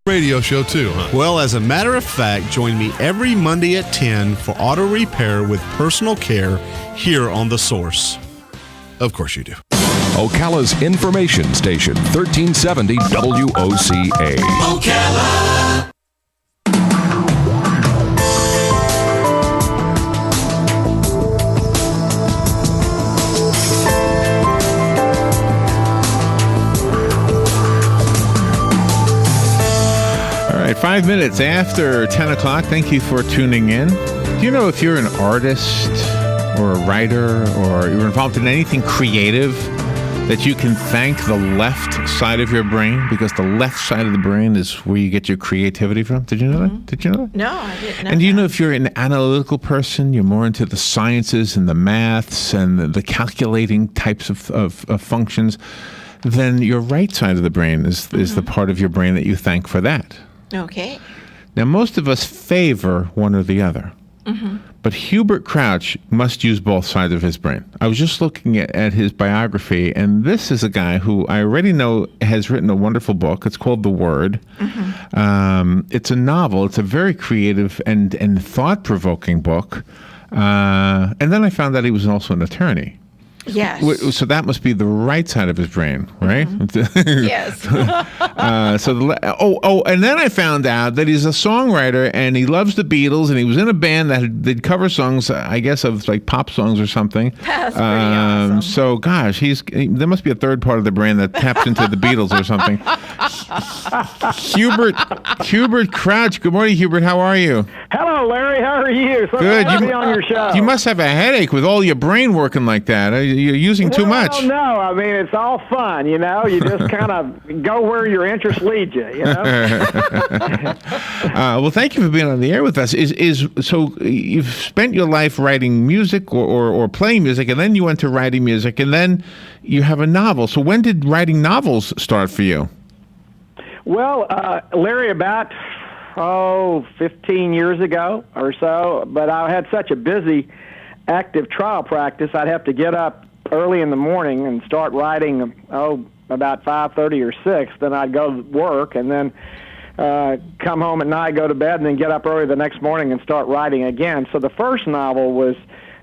Radio show too, huh? Well, as a matter of fact, join me every Monday at 10 for auto repair with personal care here on The Source. Of course you do. Ocala's information station, 1370 WOCA. Ocala. All right, 5 minutes after 10 o'clock. Thank you for tuning in. Do you know if you're an artist or a writer or you're involved in anything creative that you can thank the left side of your brain? Because the left side of the brain is where you get your creativity from. Did you know that? Did you know that? No, I didn't know. And do you know if you're an analytical person, you're more into the sciences and the maths and the calculating types of functions, then your right side of the brain is the part of your brain that you thank for that. Okay. Now, most of us favor one or the other. But Hubert Crouch must use both sides of his brain. I was just looking at his biography, and this is a guy who I already know has written a wonderful book. It's called The Word. It's a novel. It's a very creative and thought-provoking book. And then I found out he was also an attorney. Yes. So that must be the right side of his brain, right? Yes. And then I found out that he's a songwriter and he loves the Beatles and he was in a band that did cover songs, I guess, of like pop songs or something. That's pretty awesome. So, gosh, there must be a third part of the brain that taps into the Beatles or something. Hubert Crouch. Good morning, Hubert. How are you? Hello, Larry. How are you? So Good. glad to be on your show. You must have a headache with all your brain working like that. You're using too much. No, I mean, it's all fun, you know. You just kind of go where your interest leads you, you know. Well, thank you for being on the air with us. So you've spent your life writing music or playing music, and then you went to writing music, and then you have a novel. So when did writing novels start for you? Well, Larry, about 15 years ago or so, but I had such a busy, active trial practice, I'd have to get up early in the morning and start writing, about 5:30 or 6. Then I'd go to work and then come home at night, go to bed, and then get up early the next morning and start writing again. So the first novel was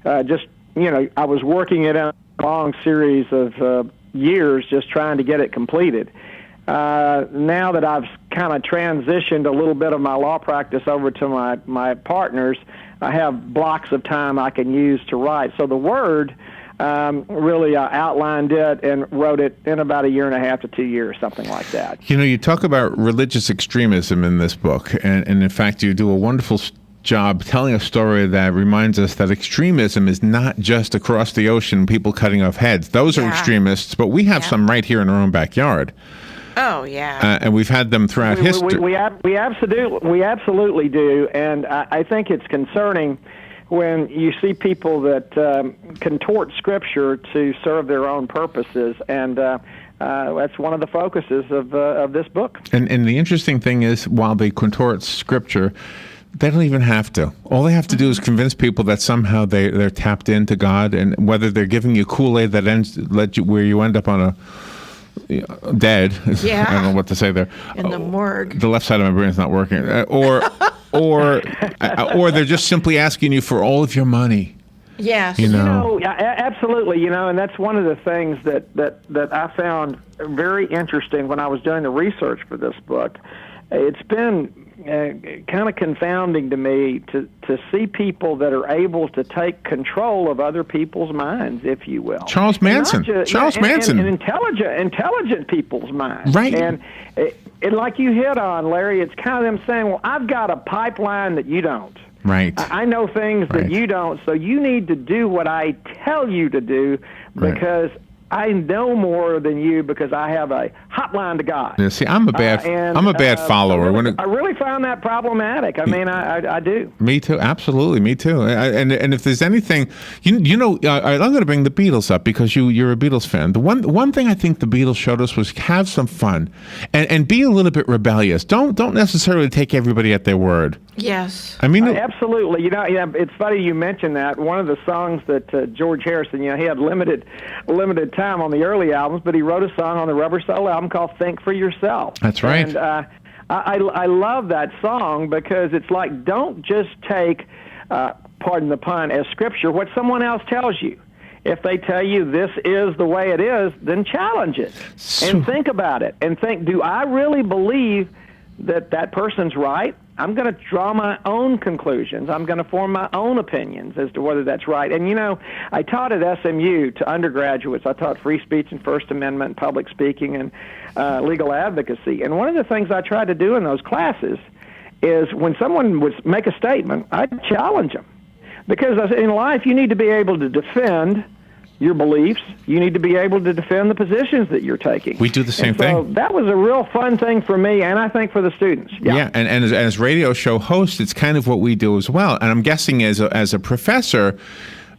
just, I was working it in a long series of years just trying to get it completed. Now that I've kind of transitioned a little bit of my law practice over to my partners, I have blocks of time I can use to write. So The Word really outlined it and wrote it in about 1.5 to 2 years, something like that. You talk about religious extremism in this book, and in fact, you do a wonderful job telling a story that reminds us that extremism is not just across the ocean, people cutting off heads. Those are extremists, but we have some right here in our own backyard. Oh, yeah. And we've had them throughout history. We absolutely do, and I think it's concerning when you see people that contort Scripture to serve their own purposes, and that's one of the focuses of this book. And the interesting thing is, while they contort Scripture, they don't even have to. All they have to do is convince people that somehow they're tapped into God, and whether they're giving you Kool-Aid that where you end up on a dead. Yeah. I don't know what to say there. In the morgue. The left side of my brain is not working. Or they're just simply asking you for all of your money. Yes. Absolutely. And that's one of the things that I found very interesting when I was doing the research for this book. It's been kind of confounding to me to see people that are able to take control of other people's minds, if you will. Charles Manson. And intelligent people's minds. Right. And like you hit on, Larry, it's kind of them saying, well, I've got a pipeline that you don't. Right. I know things that you don't, so you need to do what I tell you to do because I know more than you because I have a hotline to God. Yeah, see, I'm a bad follower. I really found that problematic. I mean, I do. Me too. Absolutely, me too. And if there's anything, I'm going to bring the Beatles up because you're a Beatles fan. The one thing I think the Beatles showed us was have some fun and be a little bit rebellious. Don't necessarily take everybody at their word. Yes. I mean, absolutely. It's funny you mentioned that. One of the songs that George Harrison, he had limited time on the early albums, but he wrote a song on the Rubber Soul album called "Think for Yourself." That's right. And I love that song because it's like, don't just take, pardon the pun, as scripture what someone else tells you. If they tell you this is the way it is, then challenge it and think about it and think, do I really believe that person's right? I'm going to draw my own conclusions. I'm going to form my own opinions as to whether that's right. And, I taught at SMU to undergraduates. I taught free speech and First Amendment, public speaking, and legal advocacy. And one of the things I tried to do in those classes is when someone would make a statement, I'd challenge them. Because in life, you need to be able to defend your beliefs. You need to be able to defend the positions that you're taking. We do the same thing. So that was a real fun thing for me, and I think for the students. Yeah, and as radio show hosts, it's kind of what we do as well. And I'm guessing as a professor,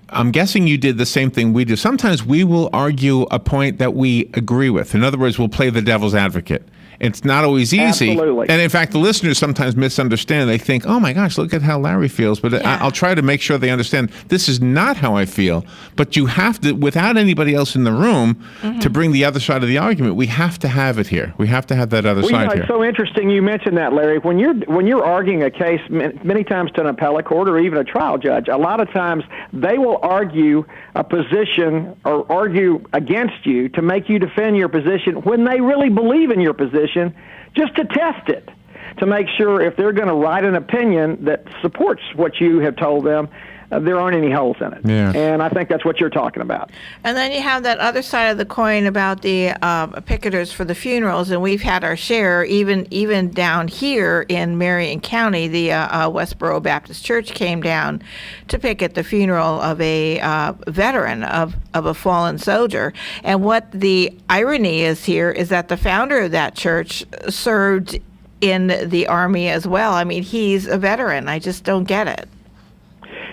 I'm guessing you did the same thing we do. Sometimes we will argue a point that we agree with. In other words, we'll play the devil's advocate. It's not always easy. Absolutely. And in fact, the listeners sometimes misunderstand. They think, oh my gosh, look at how Larry feels. But I'll try to make sure they understand this is not how I feel. But you have to, without anybody else in the room, to bring the other side of the argument, we have to have it here. We have to have that other side here. It's so interesting you mentioned that, Larry. When you're arguing a case many times to an appellate court or even a trial judge, a lot of times they will argue a position or argue against you to make you defend your position when they really believe in your position, just to test it, to make sure if they're going to write an opinion that supports what you have told them, there aren't any holes in it. Yeah. And I think that's what you're talking about. And then you have that other side of the coin about the picketers for the funerals, and we've had our share, even down here in Marion County. The Westboro Baptist Church came down to picket the funeral of a veteran of a fallen soldier. And what the irony is here is that the founder of that church served in the Army as well. I mean, he's a veteran. I just don't get it.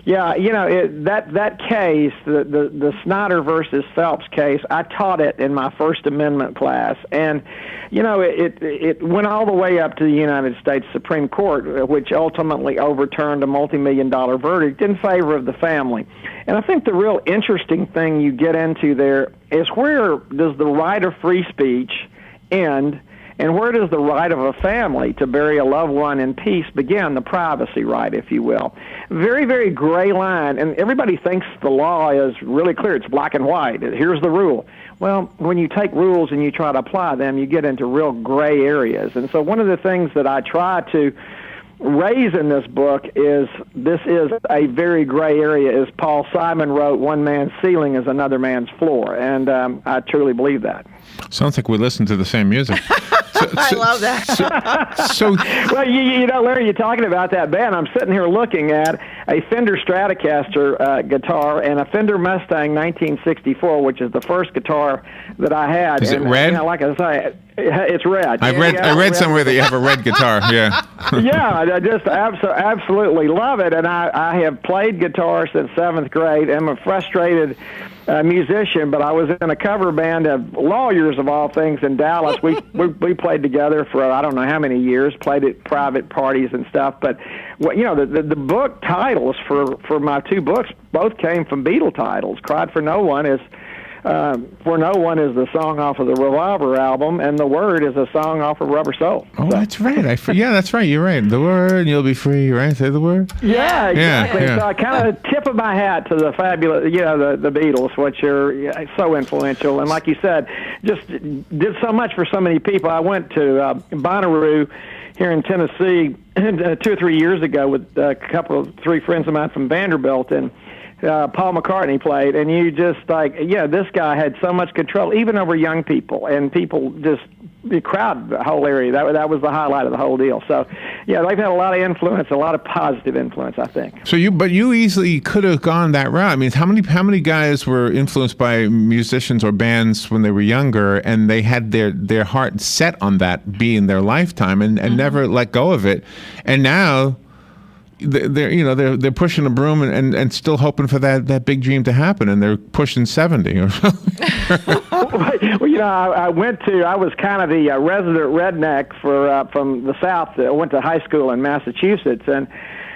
Yeah, that case, the Snyder versus Phelps case, I taught it in my First Amendment class, and it went all the way up to the United States Supreme Court, which ultimately overturned a multi-million-dollar verdict in favor of the family. And I think the real interesting thing you get into there is, where does the right of free speech end? And where does the right of a family to bury a loved one in peace begin, the privacy right, if you will? Very, very gray line, and everybody thinks the law is really clear. It's black and white. Here's the rule. Well, when you take rules and you try to apply them, you get into real gray areas. And so one of the things that I try to raise in this book is, this is a very gray area. As Paul Simon wrote, one man's ceiling is another man's floor. And I truly believe that. Sounds like we listen to the same music. I love that. So well, Larry, you're talking about that band. I'm sitting here looking at a Fender Stratocaster guitar and a Fender Mustang 1964, which is the first guitar that I had. Is it red? Like I say, it's red. I read somewhere that you have a red guitar. Yeah. Yeah, I just absolutely love it, and I have played guitar since 7th grade. I'm a frustrated musician, but I was in a cover band of lawyers, of all things, in Dallas. We played together for I don't know how many years, played at private parties and stuff. But the book titles for my two books both came from Beatle titles. "Cried for No One" is "For No One" is the song off of the Revolver album, and "The Word" is a song off of Rubber Soul. Oh, that's right. Yeah, that's right. You're right. The word, you'll be free. Right? Say the word. Yeah, exactly. Yeah. So I kind of tip of my hat to the fabulous, the Beatles, which are so influential, and like you said, just did so much for so many people. I went to Bonnaroo here in Tennessee 2 or 3 years ago with three friends of mine from Vanderbilt, and Paul McCartney played, and you just this guy had so much control, even over young people, and people just crowded the whole area. That was the highlight of the whole deal. So, yeah, they've had a lot of influence, a lot of positive influence, I think. So you easily could have gone that route. I mean, how many guys were influenced by musicians or bands when they were younger, and they had their heart set on that being their lifetime, and never let go of it, and now they're pushing a broom and still hoping for that big dream to happen, and they're pushing 70 or something. Well, I was kind of the resident redneck from the South. I went to high school in Massachusetts, and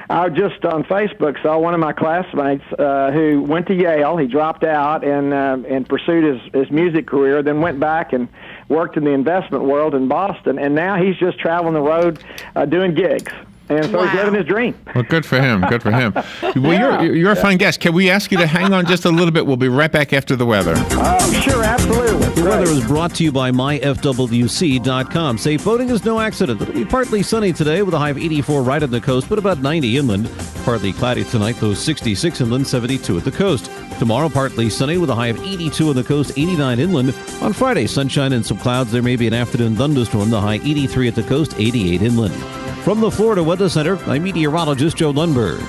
I just on Facebook saw one of my classmates who went to Yale. He dropped out and pursued his music career, then went back and worked in the investment world in Boston, and now he's just traveling the road doing gigs. And so he's living his dream. Well, good for him. Good for him. Well, you're a fun guest. Can we ask you to hang on just a little bit? We'll be right back after the weather. Oh, sure, absolutely. The weather is brought to you by myfwc.com. Safe boating is no accident. It'll be partly sunny today with a high of 84 right on the coast, but about 90 inland. Partly cloudy tonight, though 66 inland, 72 at the coast. Tomorrow, partly sunny with a high of 82 on the coast, 89 inland. On Friday, sunshine and some clouds. There may be an afternoon thunderstorm. The high 83 at the coast, 88 inland. From the Florida Weather Center, I'm meteorologist Joe Lundberg.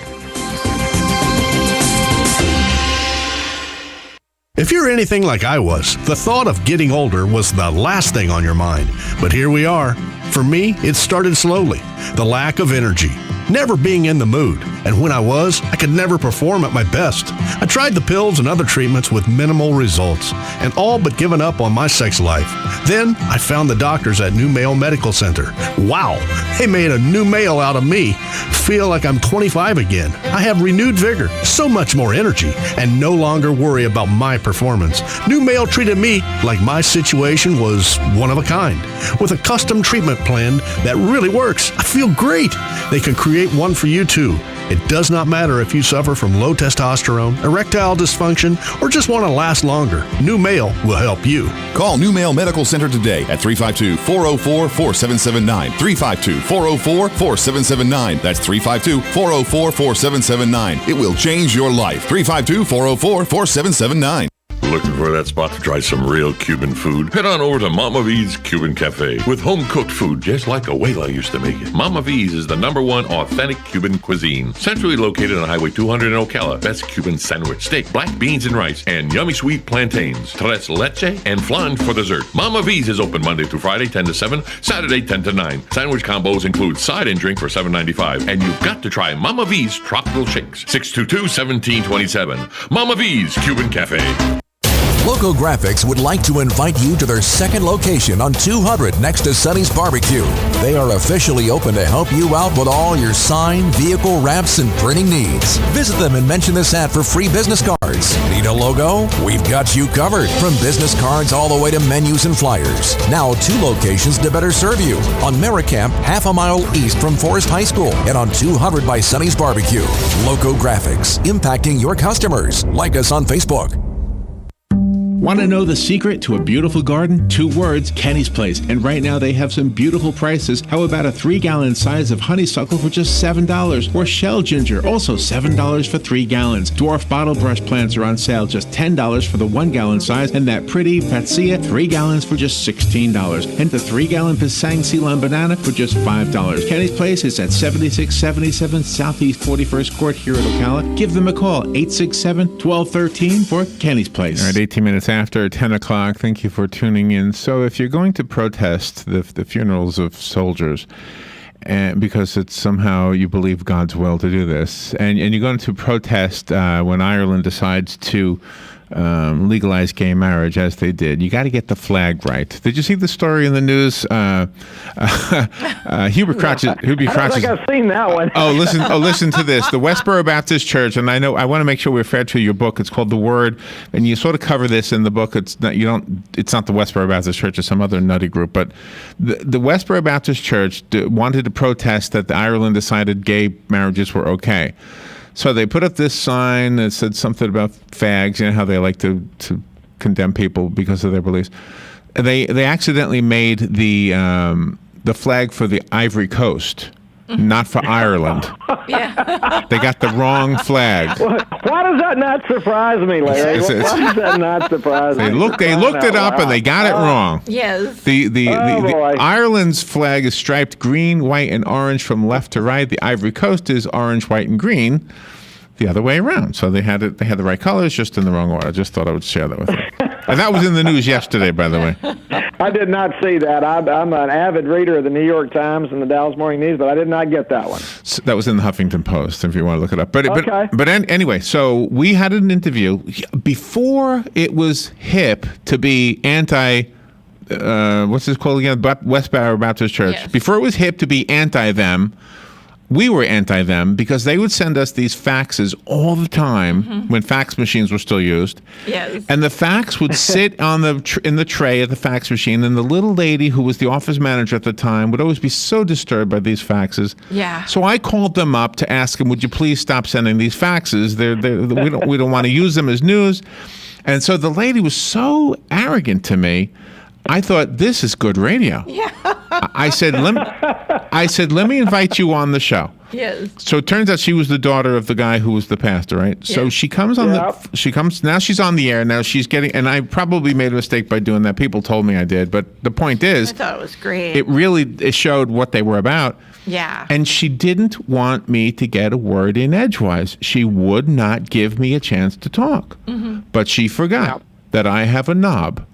If you're anything like I was, the thought of getting older was the last thing on your mind. But here we are. For me, it started slowly. The lack of energy, never being in the mood. And when I was, I could never perform at my best. I tried the pills and other treatments with minimal results, and all but given up on my sex life. Then I found the doctors at New Male Medical Center. Wow, they made a new male out of me. Feel like I'm 25 again. I have renewed vigor, so much more energy, and no longer worry about my performance. New Male treated me like my situation was one of a kind, with a custom treatment plan that really works. I feel great. They can create one for you too. It does not matter if you suffer from low testosterone, erectile dysfunction, or just want to last longer. New Male will help you. Call New Male Medical Center today at 352-404-4779. 352-404-4779. That's 352-404-4779. It will change your life. 352-404-4779. Looking for that spot to try some real Cuban food? Head on over to Mama V's Cuban Cafe with home-cooked food just like Abuela used to make it. Mama V's is the #1 authentic Cuban cuisine. Centrally located on Highway 200 in Ocala. Best Cuban sandwich, steak, black beans and rice, and yummy sweet plantains, tres leche, and flan for dessert. Mama V's is open Monday through Friday, 10 to 7, Saturday, 10 to 9. Sandwich combos include side and drink for $7.95. And you've got to try Mama V's Tropical Shakes. 622-1727. Mama V's Cuban Cafe. Loco Graphics would like to invite you to their second location on 200 next to Sonny's Barbecue. They are officially open to help you out with all your sign, vehicle wraps, and printing needs. Visit them and mention this ad for free business cards. Need a logo? We've got you covered. From business cards all the way to menus and flyers. Now 2 locations to better serve you. On Merricamp, half a mile east from Forest High School, and on 200 by Sonny's Barbecue. Loco Graphics, impacting your customers. Like us on Facebook. Want to know the secret to a beautiful garden? 2 words, Kenny's Place. And right now they have some beautiful prices. How about a 3-gallon size of honeysuckle for just $7? Or shell ginger, also $7 for 3 gallons. Dwarf bottle brush plants are on sale, just $10 for the 1-gallon size. And that pretty Fatsia, 3 gallons for just $16. And the 3-gallon Pisang Ceylon banana for just $5. Kenny's Place is at 7677 Southeast 41st Court here at Ocala. Give them a call, 867-1213 for Kenny's Place. All right, 18 minutes after 10 o'clock. Thank you for tuning in. So if you're going to protest the funerals of soldiers, and because it's somehow you believe God's will to do this, and you're going to protest when Ireland decides to legalize gay marriage, as they did, you got to get the flag right. Did you see the story in the news? Hubert Crouch. I don't think I've seen that one. Listen to this. The Westboro Baptist Church, and I want to make sure we're fair to your book. It's called The Word, and you sort of cover this in the book. It's not the Westboro Baptist Church, it's some other nutty group, but the Westboro Baptist Church wanted to protest that Ireland decided gay marriages were okay. So they put up this sign that said something about fags, you know how they like to condemn people because of their beliefs. They accidentally made the flag for the Ivory Coast, not for Ireland. Yeah. They got the wrong flag. Why does that not surprise me, Larry? Why does that not surprise me? They looked it up and they got it wrong. Yes. The Ireland's flag is striped green, white, and orange from left to right. The Ivory Coast is orange, white, and green, the other way around. So they had the right colors, just in the wrong order. I just thought I would share that with you. And that was in the news yesterday, by the way. I did not see that. I'm an avid reader of the New York Times and the Dallas Morning News, but I did not get that one. So that was in the Huffington Post, if you want to look it up. Okay. But anyway, so we had an interview before it was hip to be anti. What's this called again? Westboro Baptist Church. Yes. Before it was hip to be anti them, we were anti them because they would send us these faxes all the time when fax machines were still used. Yes. And the fax would sit in the tray of the fax machine, and the little lady who was the office manager at the time would always be so disturbed by these faxes. Yeah. So I called them up to ask them, would you please stop sending these faxes? We don't want to use them as news. And so the lady was so arrogant to me. I thought, this is good radio. Yeah. I said, let me invite you on the show. Yes. So it turns out she was the daughter of the guy who was the pastor, right? Yes. So she comes on now she's on the air. Now she's getting, and I probably made a mistake by doing that. People told me I did, but the point is, I thought it was great. It showed what they were about. Yeah. And she didn't want me to get a word in edgewise. She would not give me a chance to talk. But she forgot that I have a knob.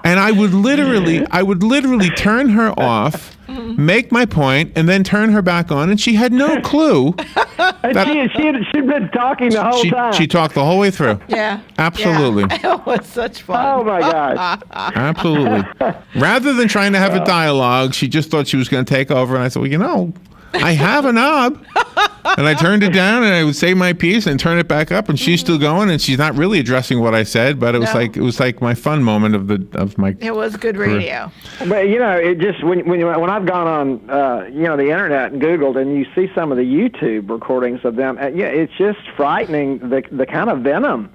And I would literally turn her off, make my point, and then turn her back on, and she had no clue. She'd been talking the whole time. She talked the whole way through. Yeah. Absolutely. Yeah. It was such fun. Oh, my gosh. Absolutely. Rather than trying to have a dialogue, she just thought she was going to take over, and I said, well, I have a knob. And I turned it down, and I would say my piece and turn it back up, and she's still going, and she's not really addressing what I said, but it was like my fun moment of my. It was good radio. But it just when I've gone on the internet and Googled, and you see some of the YouTube recordings of them, it's just frightening the kind of venom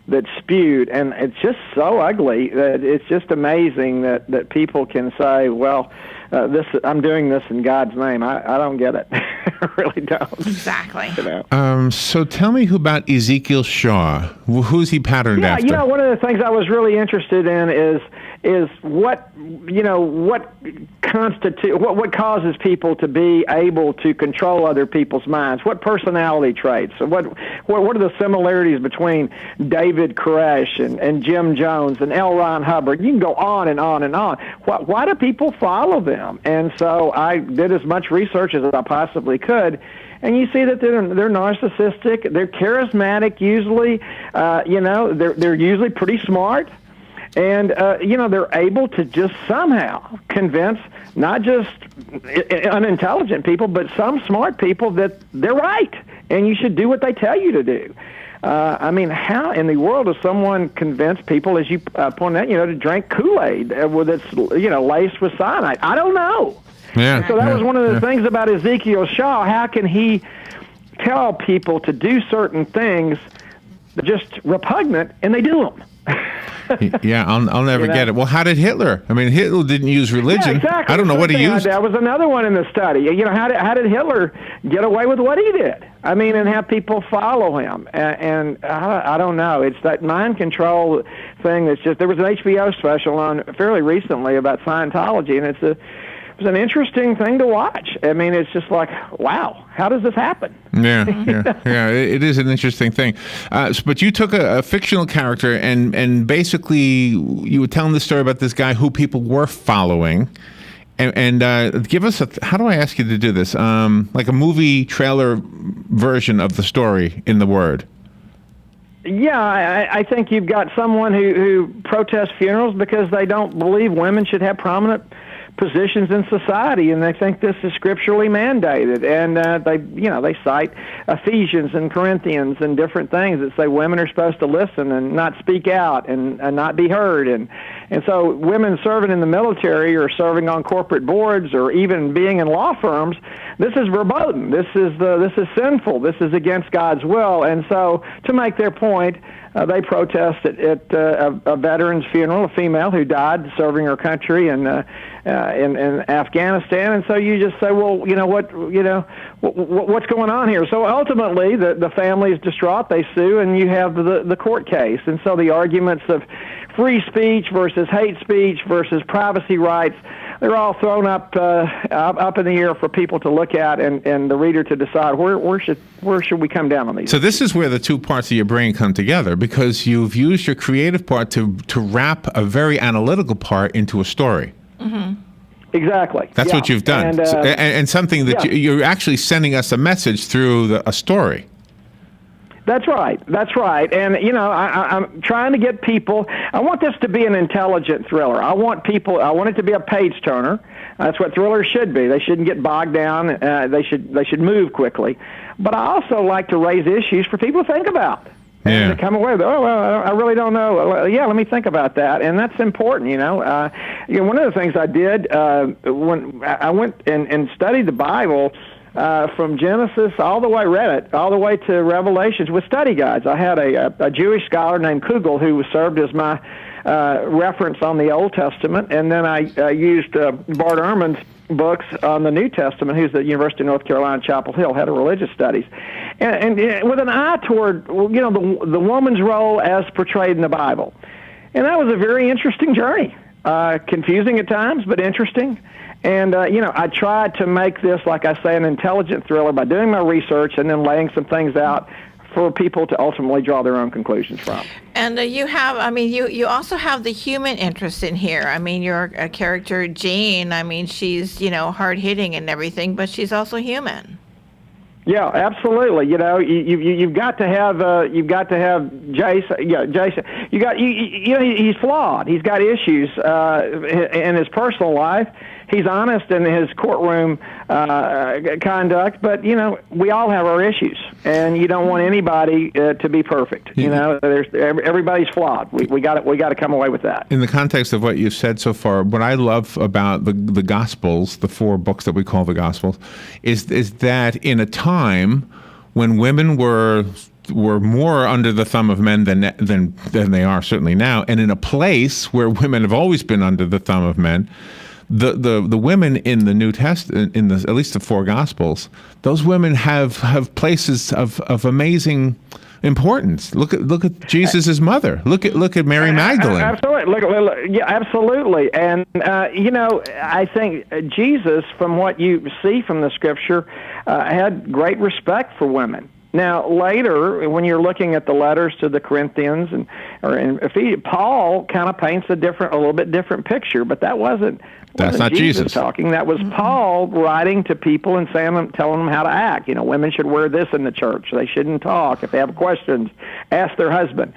that's spewed, and it's just so ugly that it's just amazing that people can say, well, I'm doing this in God's name. I don't get it. I really don't. Exactly. So tell me about Ezekiel Shaw. Who's he patterned after? Yeah, one of the things I was really interested in is what causes people to be able to control other people's minds. What personality traits? What are the similarities between David Koresh and Jim Jones and L. Ron Hubbard? You can go on and on and on. Why do people follow them? And so I did as much research as I possibly could. And you see that they're narcissistic, they're charismatic usually, they're usually pretty smart, and they're able to just somehow convince not just unintelligent people, but some smart people that they're right and you should do what they tell you to do. How in the world does someone convince people, as you pointed out, to drink Kool-Aid that's laced with cyanide? I don't know. Yeah. And so that was one of the things about Ezekiel Shaw. How can he tell people to do certain things that are just repugnant, and they do them? Yeah, I'll never get it. Well, how did Hitler? Hitler didn't use religion. Yeah, exactly. I don't know what he used. That was another one in the study. How did Hitler get away with what he did? And have people follow him. And I don't know. It's that mind control thing that's just. There was an HBO special on fairly recently about Scientology, and it was an interesting thing to watch. It's just like, wow, how does this happen? Yeah. It is an interesting thing. But you took a fictional character and basically you were telling the story about this guy who people were following. And give us how do I ask you to do this? Like a movie trailer version of the story in the Word. Yeah, I think you've got someone who protests funerals because they don't believe women should have prominent positions in society, and they think this is scripturally mandated, and they cite Ephesians and Corinthians and different things that say women are supposed to listen and not speak out and not be heard, and so women serving in the military or serving on corporate boards or even being in law firms, this is verboten. This is sinful. This is against God's will, and so to make their point, they protest at a veteran's funeral, a female who died serving her country in Afghanistan, and so you just say, well, what's going on here? So ultimately, the family is distraught. They sue, and you have the court case, and so the arguments of free speech versus hate speech versus privacy rights, they're all thrown up in the air for people to look at and the reader to decide where should we come down on these. So this is where the two parts of your brain come together, because you've used your creative part to wrap a very analytical part into a story. Mm-hmm. Exactly. That's what you've done, and something that you're actually sending us a message through a story. That's right. That's right. And, I'm trying to get people, I want this to be an intelligent thriller. I want it to be a page turner. That's what thrillers should be. They shouldn't get bogged down. They should move quickly. But I also like to raise issues for people to think about. And to come away with, I really don't know. Yeah, let me think about that. And that's important, one of the things I did when I went and studied the Bible, from Genesis all the way to Revelations with study guides. I had a Jewish scholar named Kugel who served as my reference on the Old Testament, and then I used Bart Ehrman's books on the New Testament, who's at the University of North Carolina, Chapel Hill, head of religious studies, and with an eye toward the woman's role as portrayed in the Bible. And that was a very interesting journey, confusing at times, but interesting. And, I tried to make this, like I say, an intelligent thriller by doing my research and then laying some things out for people to ultimately draw their own conclusions from. And you also have the human interest in here. I mean, your character, Jane, she's, hard-hitting and everything, but she's also human. Yeah, absolutely. You've got to have Jason. Yeah, Jason. He's flawed. He's got issues in his personal life. He's honest in his courtroom conduct, but we all have our issues, and you don't want anybody to be perfect. Everybody's flawed. We got to come away with that. In the context of what you've said so far, what I love about the Gospels, the 4 books that we call the Gospels, is that in a time when women were more under the thumb of men than they are certainly now, and in a place where women have always been under the thumb of men. The women in the New Testament, at least the 4 Gospels, those women have places of amazing importance. Look at Jesus' mother. Look at Mary Magdalene. Absolutely. Absolutely. And I think Jesus, from what you see from the Scripture, had great respect for women. Now, later, when you're looking at the letters to the Corinthians or in Ephesians, Paul kind of paints a little bit different picture, but that's not Jesus talking. That was Paul writing to people and telling them how to act. Women should wear this in the church. They shouldn't talk. If they have questions, ask their husband.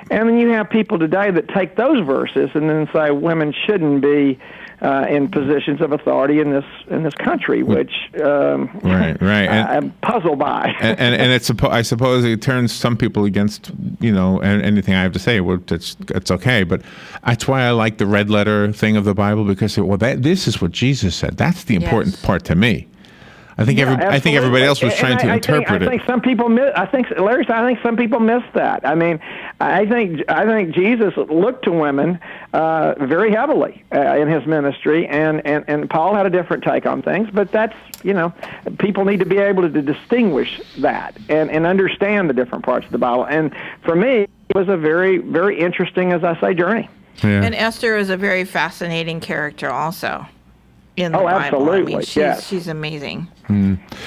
And then you have people today that take those verses and then say women shouldn't be in positions of authority in this country, which right, I'm puzzled by. and I suppose it turns some people against anything I have to say. Well, it's okay, but that's why I like the red letter thing of the Bible, because this is what Jesus said. That's the important part to me. I think everybody else was trying to interpret it. I think some people miss that. I think Jesus looked to women very heavily in his ministry, and Paul had a different take on things. But that's people need to be able to distinguish that and understand the different parts of the Bible. And for me, it was a very, very interesting, as I say, journey. Yeah. And Esther is a very fascinating character, also. In the Bible. Absolutely. She's amazing.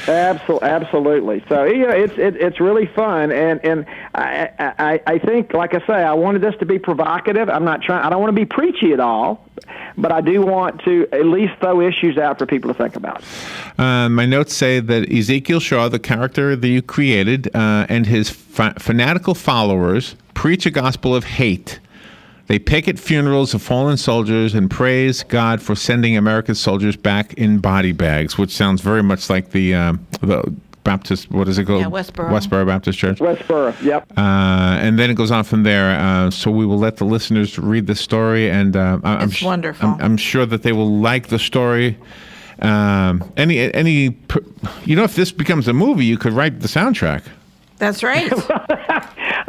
Absolutely. So it's really fun, and I think, like I say, I wanted this to be provocative. I don't want to be preachy at all, but I do want to at least throw issues out for people to think about. My notes say that Ezekiel Shaw, the character that you created, and his fanatical followers preach a gospel of hate. They picket funerals of fallen soldiers and praise God for sending American soldiers back in body bags, which sounds very much like the Baptist, what is it called? Yeah, Westboro. Westboro Baptist Church. Westboro, yep. And then it goes on from there. So we will let the listeners read the story, and it's wonderful. I'm sure that they will like the story. If this becomes a movie, you could write the soundtrack. That's right.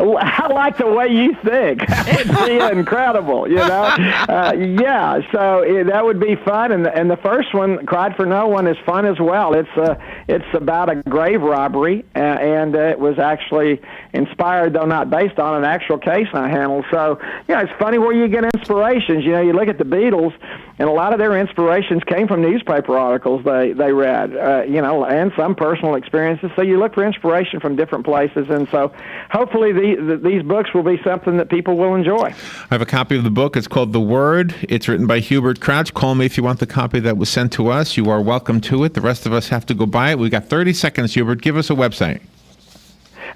I like the way you think. It'd be incredible, Yeah, so that would be fun. And the first one, Cried for No One, is fun as well. It's about a grave robbery, and it was actually inspired, though not based on, an actual case I handled. So, it's funny where you get inspirations. You look at the Beatles, and a lot of their inspirations came from newspaper articles they read, and some personal experiences. So you look for inspiration from different places, and so hopefully these books will be something that people will enjoy. I have a copy of the book. It's called The Word. It's written by Hubert Crouch. Call me if you want the copy that was sent to us. You are welcome to it. The rest of us have to go buy it. We've got 30 seconds, Hubert. Give us a website.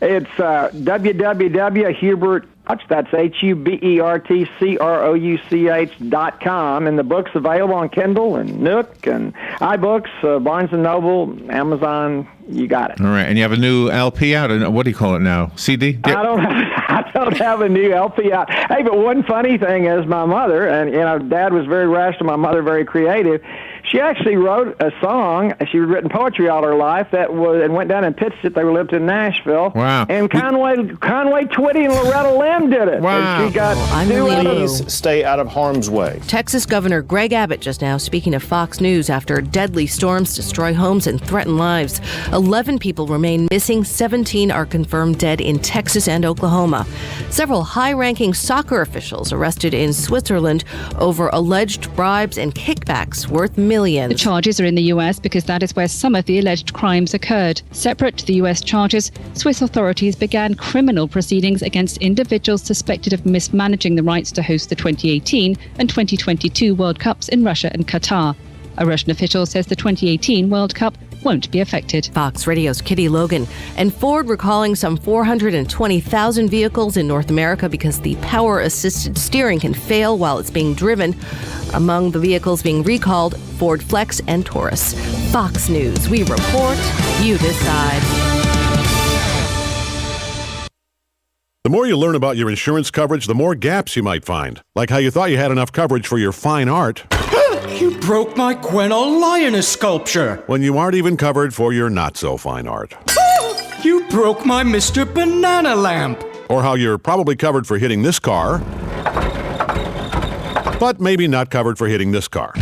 It's www.Hubert. That's HUBERTCROUCH.com, and the book's available on Kindle and Nook and iBooks, Barnes & Noble, Amazon. You got it. All right, and you have a new LP out. What do you call it now? CD? I don't have a new LP out. Hey, but one funny thing is my mother, and Dad was very rational, my mother very creative. She actually wrote a song. She'd written poetry all her life and went down and pitched it. They lived in Nashville. Wow. And Conway Twitty and Loretta Lynn did it. Wow. And she got Please stay out of harm's way. Texas Governor Greg Abbott just now speaking to Fox News after deadly storms destroy homes and threaten lives. 11 people remain missing. 17 are confirmed dead in Texas and Oklahoma. Several high-ranking soccer officials arrested in Switzerland over alleged bribes and kickbacks worth millions. The charges are in the U.S. because that is where some of the alleged crimes occurred. Separate to the U.S. charges, Swiss authorities began criminal proceedings against individuals suspected of mismanaging the rights to host the 2018 and 2022 World Cups in Russia and Qatar. A Russian official says the 2018 World Cup won't be affected. Fox Radio's Kitty Logan. And Ford recalling some 420,000 vehicles in North America because the power-assisted steering can fail while it's being driven. Among the vehicles being recalled, Ford Flex and Taurus. Fox News. We report, you decide. The more you learn about your insurance coverage, the more gaps you might find. Like how you thought you had enough coverage for your fine art. You broke my Quinault lioness sculpture. When you aren't even covered for your not-so-fine art. You broke my Mr. Banana lamp. Or how you're probably covered for hitting this car, but maybe not covered for hitting this car.